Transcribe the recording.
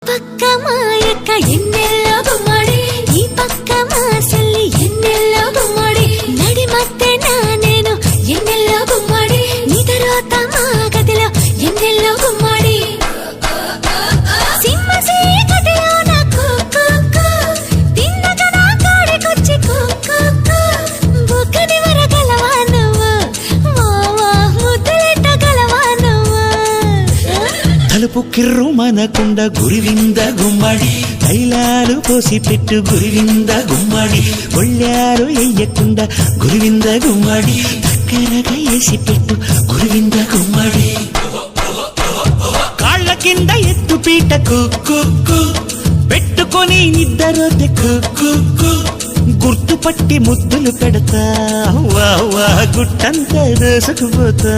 పక్క మాయక్క ఎన్నెల్లో గుమ్మడి ఈ పక్క మా సల్లి ఎన్నెల్లో గుమ్మడి నడి మధ్య నేను ఎన్నెల్లో గుమ్మడి నీ తర్వాత మా గదిలో ఎన్నెల్లో గుమ్మడి సింహ సీకటిలో నా కుక్కు తిన్నగా నా కాడికొచ్చి కుక్కు బుక్కని వరగలవా నువ్వు మావా ముద్దులెట్ట గలవా నువ్వు తలుపు కిర్రు మనకుండ గురివింద గుమ్మడి తైలాలు పోసి పెట్టు గురివింద గుమ్మడి ఒళ్ళారు ఎయ్యకుండా గురివింద గుమ్మడి దగ్గరగా వేసి పెట్టు గురివింద గుమ్మడి కాళ్ళ కింద ఎత్తు పీట కుక్కు పెట్టుకొని నిద్దరొద్దె కుక్కు గుర్తుపట్టి ముద్దులు పెడతా వా గుట్టంతా దోసుకుపోతా